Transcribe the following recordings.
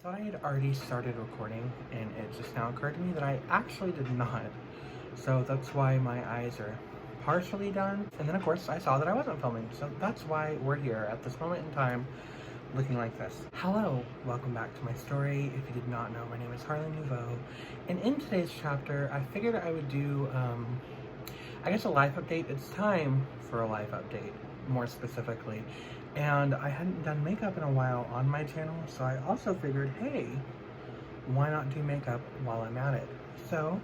Thought I had already started recording and it just now occurred to me that I actually did not. So that's why my eyes are partially done. And then of course I saw that I wasn't filming. So that's why we're here at this moment in time looking like this. Hello, welcome back to my story. If you did not know, my name is Harley Nouveau. And in today's chapter, I figured I would do, I guess a life update. It's time for a life update, more specifically. And I hadn't done makeup in a while on my channel, so I also figured, hey, why not do makeup while I'm at it? So,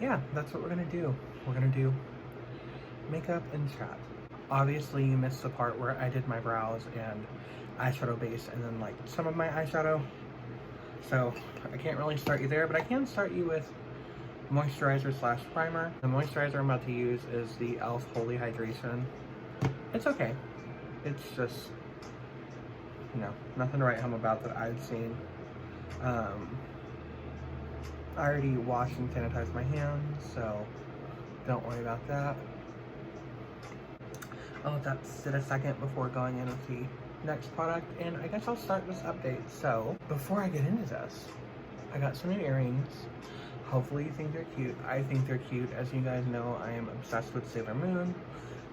yeah, that's what we're gonna do. We're gonna do makeup and chat. Obviously, you missed the part where I did my brows and eyeshadow base and then like some of my eyeshadow. So, I can't really start you there, but I can start you with moisturizer slash primer. The moisturizer I'm about to use is the e.l.f. Holy Hydration. It's okay. It's just, you know, nothing to write home about that I've seen. I already washed and sanitized my hands, so don't worry about that. I'll let that sit a second before going in with the next product, and I guess I'll start this update. So, before I get into this, I got some new earrings. Hopefully you think they're cute. I think they're cute. As you guys know, I am obsessed with Sailor Moon.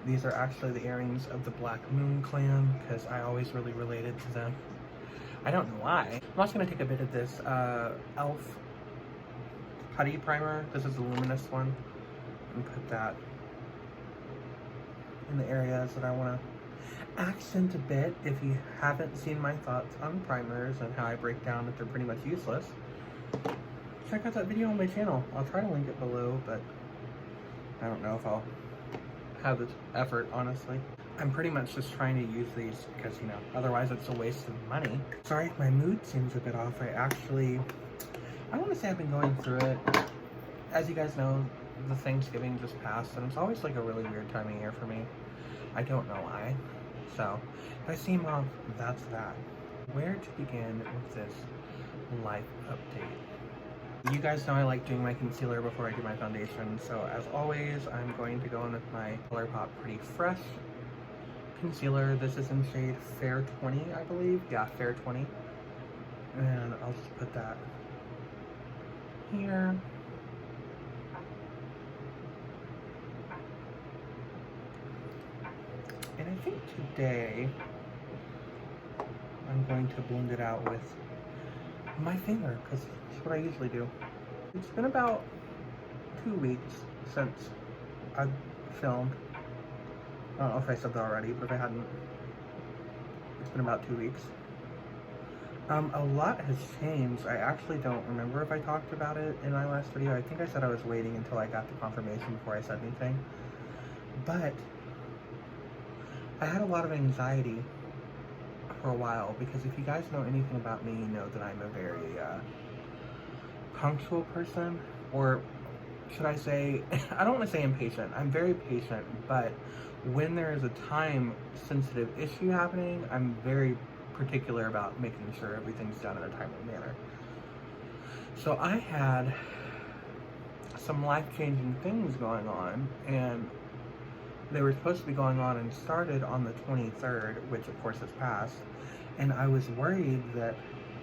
These are actually the earrings of the Black Moon clan, because I always really related to them. I don't know why. I'm also going to take a bit of this e.l.f. putty primer. This is the luminous one. And put that in the areas that I want to accent a bit. If you haven't seen my thoughts on primers and how I break down that they're pretty much useless, check out that video on my channel. I'll try to link it below, but I don't know if I'll have the effort, honestly. I'm pretty much just trying to use these because, you know, otherwise it's a waste of money. Sorry if my mood seems a bit off. I want to say I've been going through it. As you guys know, the Thanksgiving just passed, and it's always like a really weird time of year for me. I don't know why. So, if I seem off, that's that. Where to begin with this life update? You guys know I like doing my concealer before I do my foundation, so as always, I'm going to go in with my ColourPop Pretty Fresh concealer. This is in shade Fair 20, I believe. Yeah, Fair 20. And I'll just put that here. And I think today, I'm going to blend it out with my finger, because that's what I usually do. It's been about 2 weeks since I've filmed. I don't know if I said that already, but if I hadn't, it's been about 2 weeks. A lot has changed. I actually don't remember if I talked about it in my last video. I think I said I was waiting until I got the confirmation before I said anything. But I had a lot of anxiety for a while, because if you guys know anything about me, you know that I'm a very punctual person, or should I say, I don't want to say impatient. I'm very patient, but when there is a time-sensitive issue happening, I'm very particular about making sure everything's done in a timely manner. So I had some life-changing things going on, and they were supposed to be going on and started on the 23rd, which of course has passed, and I was worried that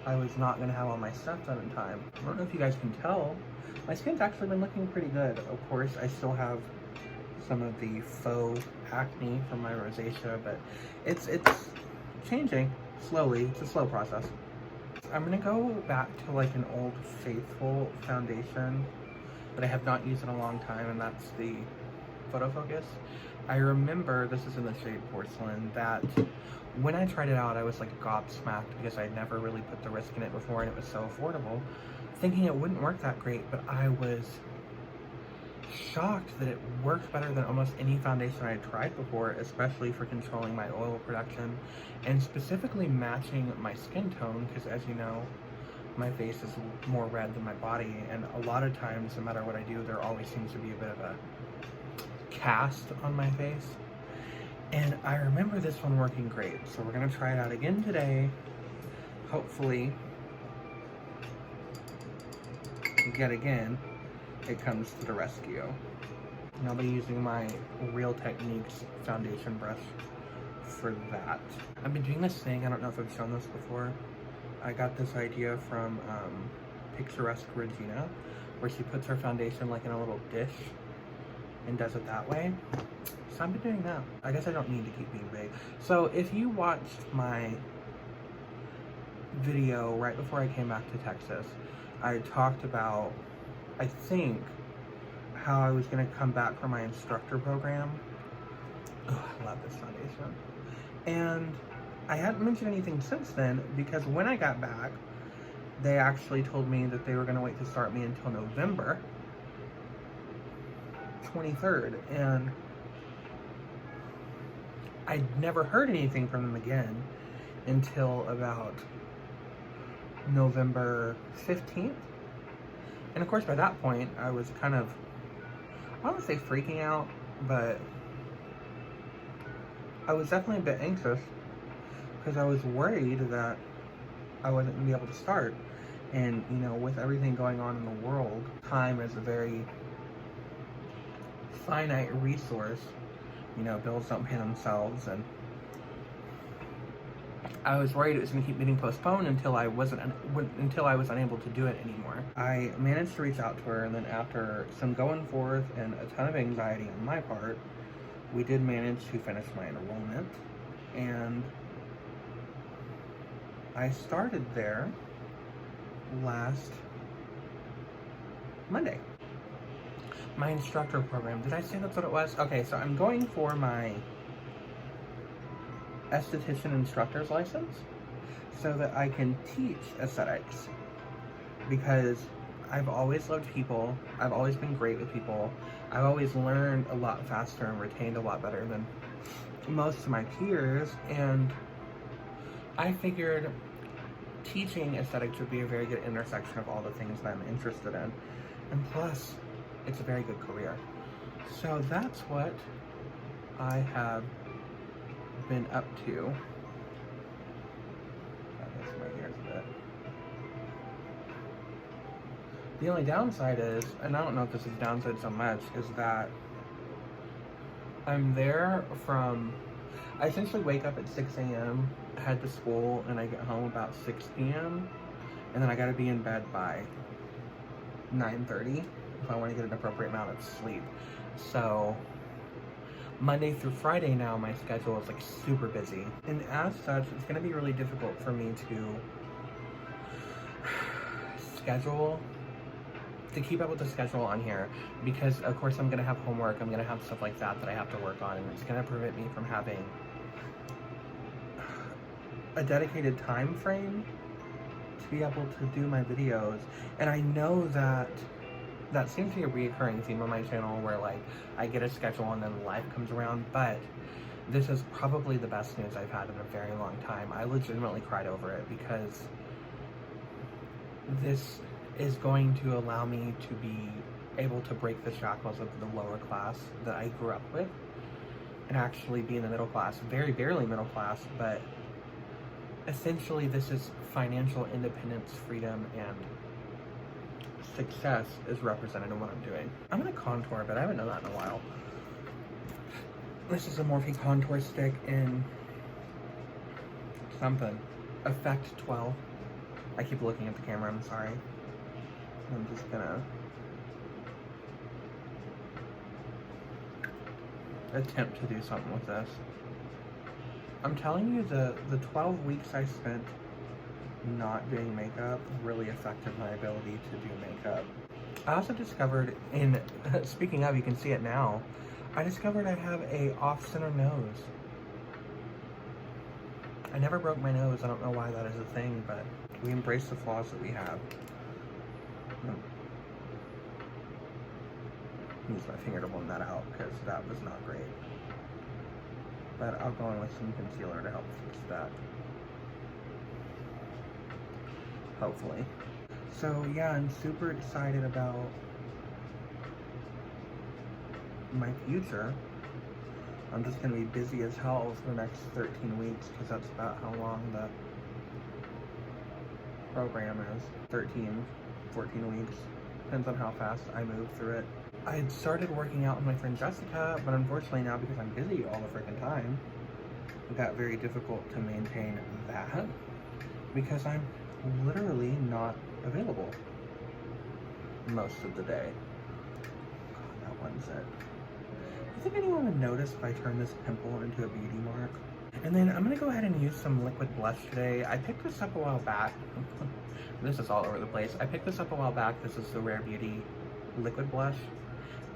I was not going to have all my stuff done in time. I don't know if you guys can tell, my skin's actually been looking pretty good. Of course, I still have some of the faux acne from my rosacea, but it's changing slowly. It's a slow process. I'm going to go back to like an Old Faithful foundation that I have not used in a long time, and that's the Photo Focus. I remember, this is in the shade Porcelain, that when I tried it out, I was like gobsmacked because I'd never really put the risk in it before and it was so affordable, thinking it wouldn't work that great, but I was shocked that it worked better than almost any foundation I had tried before, especially for controlling my oil production and specifically matching my skin tone, because as you know, my face is more red than my body, and a lot of times, no matter what I do, there always seems to be a bit of a cast on my face. And I remember this one working great, so we're gonna try it out again today. Hopefully, yet again, it comes to the rescue. And I'll be using my Real Techniques foundation brush for that. I've been doing this thing, I don't know if I've shown this before. I got this idea from Picturesque Regina, where she puts her foundation like in a little dish and does it that way. So I've been doing that. I guess I don't need to keep being vague. So if you watched my video right before I came back to Texas, I talked about, I think, how I was going to come back for my instructor program. Oh, I love this foundation. And I hadn't mentioned anything since then, because when I got back, they actually told me that they were going to wait to start me until November 23rd. And I'd never heard anything from them again until about November 15th. And of course, by that point, I was kind of, I don't want to say freaking out, but I was definitely a bit anxious because I was worried that I wasn't going to be able to start. And, you know, with everything going on in the world, time is a very finite resource. You know, bills don't pay themselves, and I was worried it was going to keep getting postponed until I was unable to do it anymore. I managed to reach out to her, and then after some going forth and a ton of anxiety on my part, we did manage to finish my enrollment, and I started there last Monday. My instructor program, did I say that's what it was? Okay, so I'm going for my esthetician instructor's license so that I can teach aesthetics, because I've always loved people. I've always been great with people. I've always learned a lot faster and retained a lot better than most of my peers, and I figured teaching aesthetics would be a very good intersection of all the things that I'm interested in, and plus it's a very good career. So that's what I have been up to. I guess my ears a bit. The only downside is, and I don't know if this is downside so much, is that I'm there from, I essentially wake up at 6 a.m., head to school, and I get home about 6 p.m., and then I gotta be in bed by 9:30 if I want to get an appropriate amount of sleep. So Monday through Friday now, my schedule is like super busy, and as such, it's going to be really difficult for me to keep up with the schedule on here, because of course I'm going to have homework, I'm going to have stuff like that I have to work on, and it's going to prevent me from having a dedicated time frame to be able to do my videos. And I know that seems to be a reoccurring theme on my channel, where like I get a schedule and then life comes around, but this is probably the best news I've had in a very long time. I legitimately cried over it, because this is going to allow me to be able to break the shackles of the lower class that I grew up with and actually be in the middle class, very barely middle class, but essentially this is financial independence, freedom, and success is represented in what I'm doing. I'm gonna contour a bit. I haven't done that in a while. This is a Morphe contour stick in something. Effect 12. I keep looking at the camera, I'm sorry. I'm just gonna attempt to do something with this. I'm telling you, the 12 weeks I spent not doing makeup really affected my ability to do makeup. I also discovered, speaking of, you can see it now, I discovered I have a off-center nose. I never broke my nose. I don't know why that is a thing, but we embrace the flaws that we have. Use my finger to blend that out, because that was not great. But I'll go in with some concealer to help fix that. Hopefully. So yeah, I'm super excited about my future. I'm just going to be busy as hell for the next 13 weeks, because that's about how long the program is. 13, 14 weeks. Depends on how fast I move through it. I had started working out with my friend Jessica, but unfortunately now, because I'm busy all the freaking time, it got very difficult to maintain that, because I'm literally not available most of the day. God, that one's it. I think anyone would notice if I turn this pimple into a beauty mark. And then I'm gonna go ahead and use some liquid blush today. I picked this up a while back. This is all over the place. I picked this up a while back. This is the Rare Beauty liquid blush.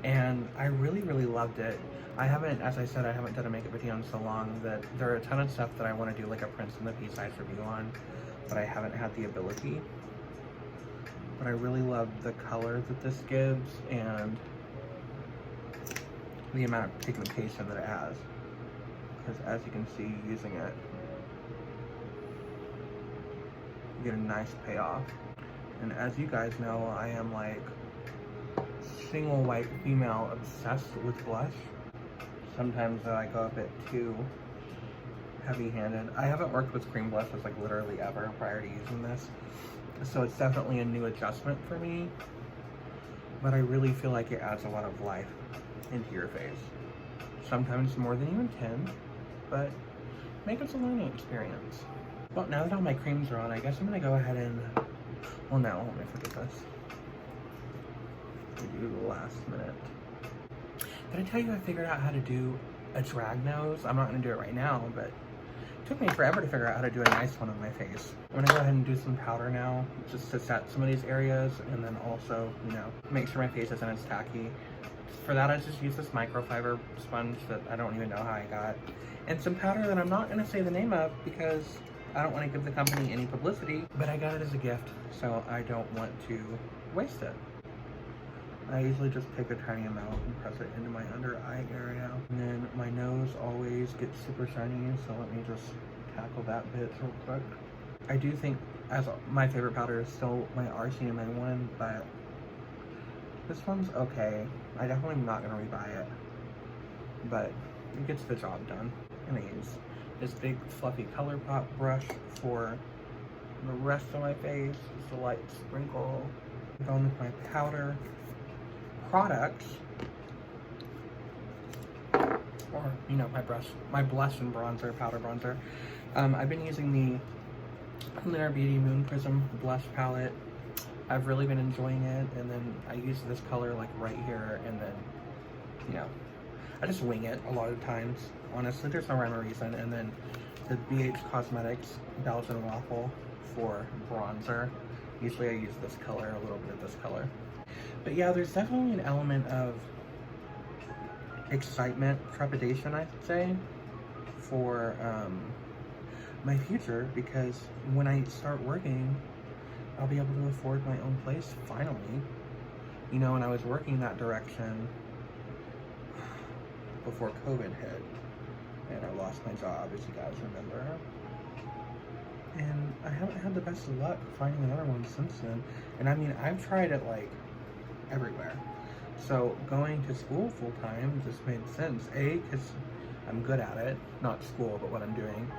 And I really, really loved it. I haven't, as I said, I haven't done a makeup video in so long that there are a ton of stuff that I want to do like a Prince and the Pea size review on, but I haven't had the ability. But I really love the color that this gives and the amount of pigmentation that it has. Because as you can see, using it, you get a nice payoff. And as you guys know, I am like single white female obsessed with blush. Sometimes I go a bit too heavy-handed. I haven't worked with cream blushes like literally ever prior to using this, so it's definitely a new adjustment for me, but I really feel like it adds a lot of life into your face. Sometimes more than you intend, but makeup's a learning experience. Well, now that all my creams are on, I guess I'm gonna go ahead and, well no, let me forget this. We do the last minute. Did I tell you I figured out how to do a drag nose? I'm not gonna do it right now, but it took me forever to figure out how to do a nice one on my face. I'm gonna go ahead and do some powder now, just to set some of these areas, and then also, you know, make sure my face isn't as tacky. For that, I just use this microfiber sponge that I don't even know how I got, and some powder that I'm not gonna say the name of because I don't want to give the company any publicity, but I got it as a gift, so I don't want to waste it. I usually just take a tiny amount and press it into my under eye area. And then my nose always gets super shiny, so let me just tackle that bit real quick. I do think my favorite powder is still my RCMA one, but this one's okay. I definitely am not gonna rebuy it, but it gets the job done. And I use this big fluffy color pop brush for the rest of my face, just a light sprinkle. Going with my powder products, or you know, my blush and bronzer, powder bronzer. I've been using the Rare Beauty Moon Prism blush palette. I've really been enjoying it, and then I use this color like right here, and then, you know, I just wing it a lot of times. Honestly, there's no rhyme or reason. And then the BH Cosmetics Belgian Waffle for bronzer. Usually I use this color, a little bit of this color. But yeah, there's definitely an element of excitement, trepidation, I should say, for my future, because when I start working, I'll be able to afford my own place, finally. You know, when I was working that direction before COVID hit, and I lost my job, as you guys remember. And I haven't had the best of luck finding another one since then. And I mean, I've tried it like everywhere. So going to school full time just made sense. A, because I'm good at it, not school, but what I'm doing.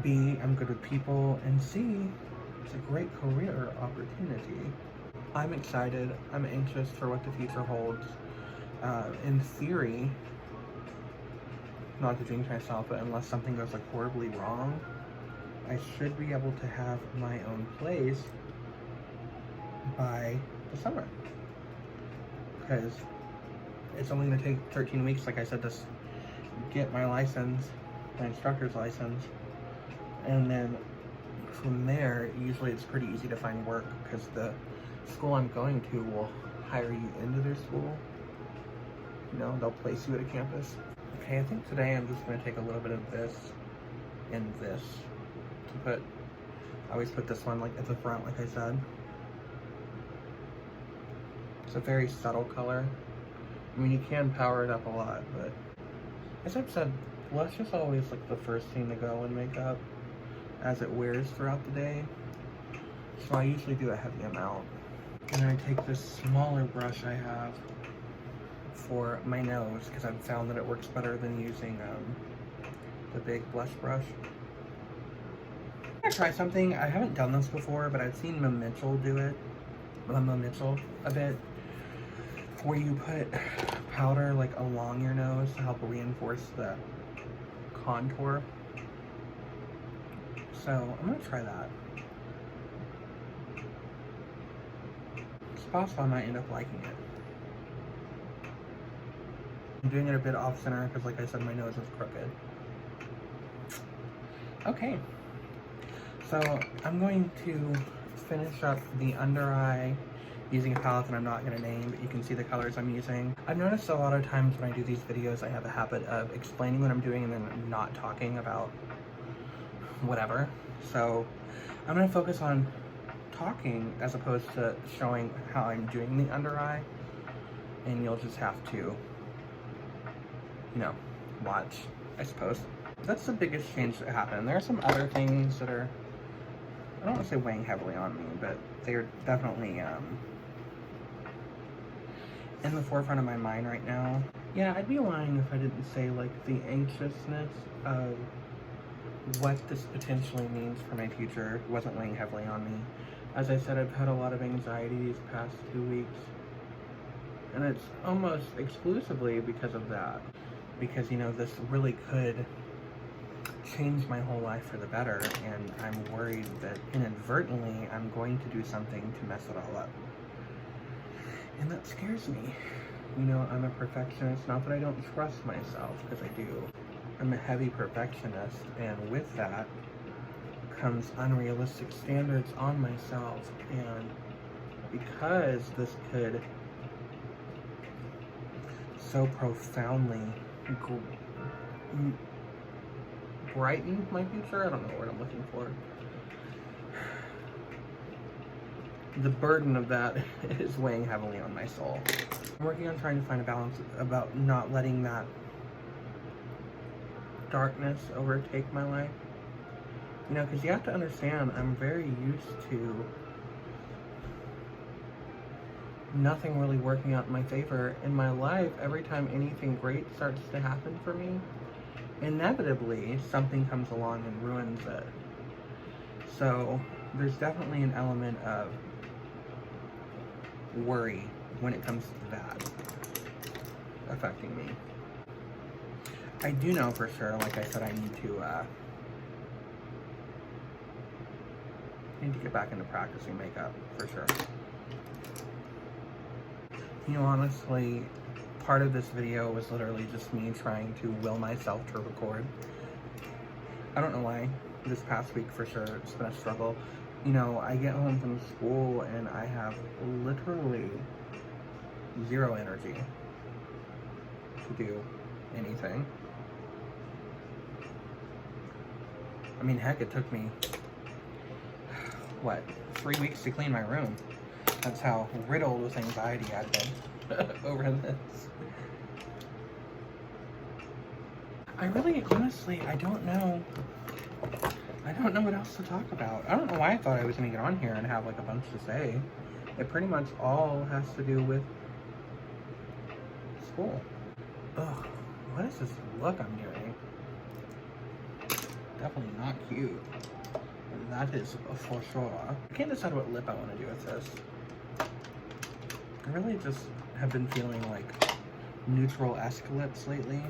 B, I'm good with people. And C, it's a great career opportunity. I'm excited. I'm anxious for what the future holds. In theory, not to jinx myself, but unless something goes like horribly wrong, I should be able to have my own place by the summer. Because it's only going to take 13 weeks, like I said, to get my license, my instructor's license. And then from there, usually it's pretty easy to find work because the school I'm going to will hire you into their school. You know, they'll place you at a campus. Okay, I think today I'm just going to take a little bit of this and this to put, I always put this one like at the front, like I said. It's a very subtle color. I mean, you can power it up a lot, but as I've said, blush is always like the first thing to go in makeup as it wears throughout the day. So I usually do a heavy amount. And then I take this smaller brush I have for my nose because I've found that it works better than using the big blush brush. I'm gonna try something. I haven't done this before, but I've seen Mitchell do it. Mitchell a bit, where you put powder like along your nose to help reinforce the contour. So I'm gonna try that. it's possible I might end up liking it. I'm doing it a bit off center because, like I said, my nose is crooked. Okay, so I'm going to finish up the under eye using a palette that I'm not going to name, but you can see the colors I'm using. I've noticed a lot of times when I do these videos, I have a habit of explaining what I'm doing and then not talking about whatever. So I'm going to focus on talking as opposed to showing how I'm doing the under eye, and you'll just have to, you know, watch, I suppose. That's the biggest change that happened. There are some other things that are, I don't want to say weighing heavily on me, but they are definitely in the forefront of my mind right now. Yeah, I'd be lying if I didn't say, like, the anxiousness of what this potentially means for my future wasn't weighing heavily on me. As I said, I've had a lot of anxiety these past 2 weeks, and it's almost exclusively because of that. Because, you know, this really could change my whole life for the better, and I'm worried that inadvertently I'm going to do something to mess it all up. And that scares me. You know, I'm a perfectionist. Not that I don't trust myself, because I do. I'm a heavy perfectionist, and with that comes unrealistic standards on myself. And because this could so profoundly brighten my future, I don't know what I'm looking for. The burden of that is weighing heavily on my soul. I'm working on trying to find a balance about not letting that darkness overtake my life. You know, because you have to understand, I'm very used to nothing really working out in my favor in my life. Every time anything great starts to happen for me, inevitably something comes along and ruins it. So there's definitely an element of worry when it comes to that affecting me. I do know for sure, like I said, I need to get back into practicing makeup for sure. You know, honestly, part of this video was literally just me trying to will myself to record. I don't know why. This past week for sure, it's been a struggle. You know, I get home from school and I have literally zero energy to do anything. I mean, heck, it took me, what, 3 weeks to clean my room. That's how riddled with anxiety I've been over this. I really, honestly, I don't know what else to talk about. I don't know why I thought I was going to get on here and have like a bunch to say. It pretty much all has to do with school. Ugh, what is this look I'm doing? Definitely not cute. That is for sure. I can't decide what lip I want to do with this. I really just have been feeling like neutral-esque lips lately.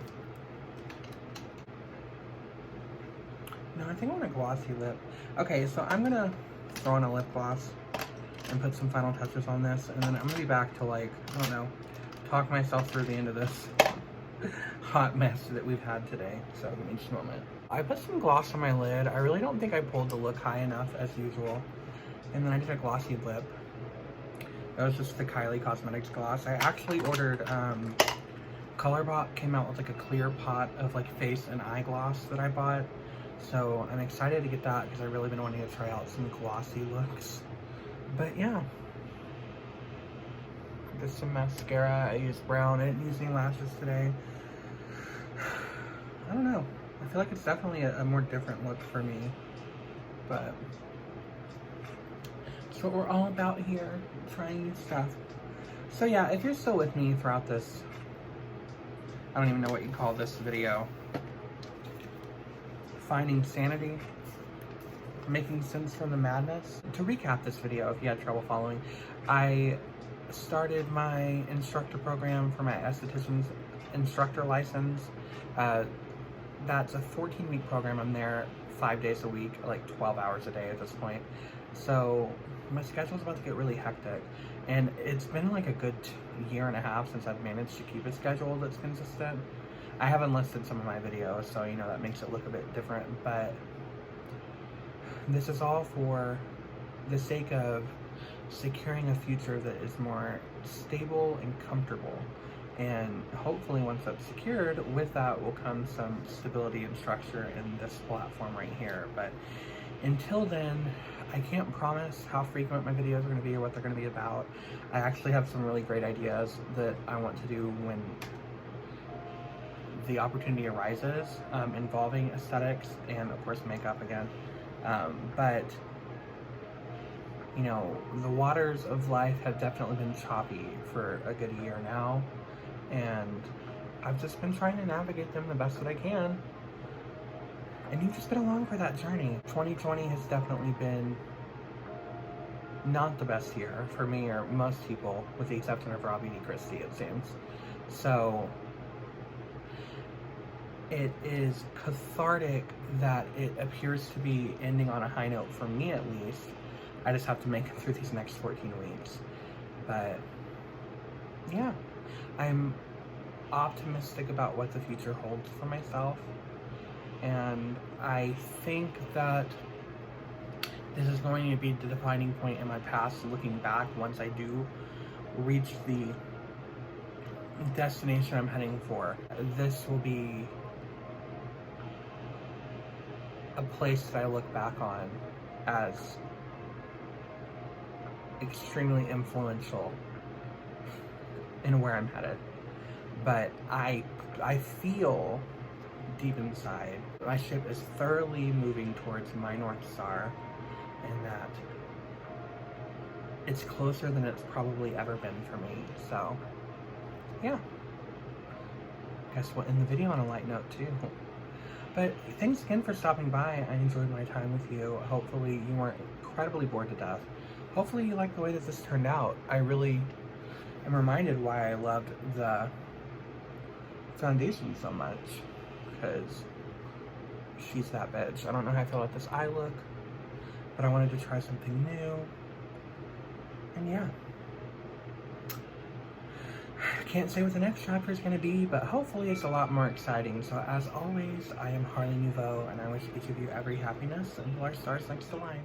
No, I think I want a glossy lip. Okay, so I'm gonna throw on a lip gloss and put some final touches on this, and then I'm gonna be back to, like, I don't know, talk myself through the end of this hot mess that we've had today. So give me just a moment. I put some gloss on my lid. I really don't think I pulled the look high enough as usual. And then I did a glossy lip. That was just the Kylie Cosmetics gloss. I actually ordered, Colorbot came out with like a clear pot of like face and eye gloss that I bought. So I'm excited to get that because I've really been wanting to try out some glossy looks. But yeah. Just some mascara. I used brown. I didn't use any lashes today. I don't know. I feel like it's definitely a more different look for me. But that's what we're all about here. Trying new stuff. So yeah, if you're still with me throughout this, I don't even know what you call this video. Finding sanity, making sense from the madness. To recap this video, if you had trouble following, I started my instructor program for my esthetician's instructor license. That's a 14-week program. I'm there 5 days a week, like 12 hours a day at this point. So my schedule's about to get really hectic. And it's been like a good year and a half since I've managed to keep a schedule that's consistent. I haven't listed some of my videos, so you know that makes it look a bit different, but this is all for the sake of securing a future that is more stable and comfortable. And hopefully once that's secured, with that will come some stability and structure in this platform right here. But until then, I can't promise how frequent my videos are going to be or what they're going to be about. I actually have some really great ideas that I want to do when the opportunity arises, involving aesthetics and of course makeup again. But you know, the waters of life have definitely been choppy for a good year now, and I've just been trying to navigate them the best that I can. And you've just been along for that journey. 2020 has definitely been not the best year for me or most people, with the exception of Robbie D. Christie, it seems. So it is cathartic that it appears to be ending on a high note for me, at least. I just have to make it through these next 14 weeks. But yeah, I'm optimistic about what the future holds for myself. And I think that this is going to be the defining point in my past, looking back once I do reach the destination I'm heading for. This will be a place that I look back on as extremely influential in where I'm headed. But I feel deep inside my ship is thoroughly moving towards my North Star, and that it's closer than it's probably ever been for me. So yeah, guess we'll end the video on a light note too. But thanks again for stopping by. I enjoyed my time with you. Hopefully you weren't incredibly bored to death. Hopefully you like the way that this turned out. I really am reminded why I loved the foundation so much, because she's that bitch. I don't know how I feel about this eye look, but I wanted to try something new. And yeah, I can't say what the next chapter is going to be, but hopefully it's a lot more exciting. So as always, I am Harley Nouveau, and I wish each of you every happiness and our stars next to line.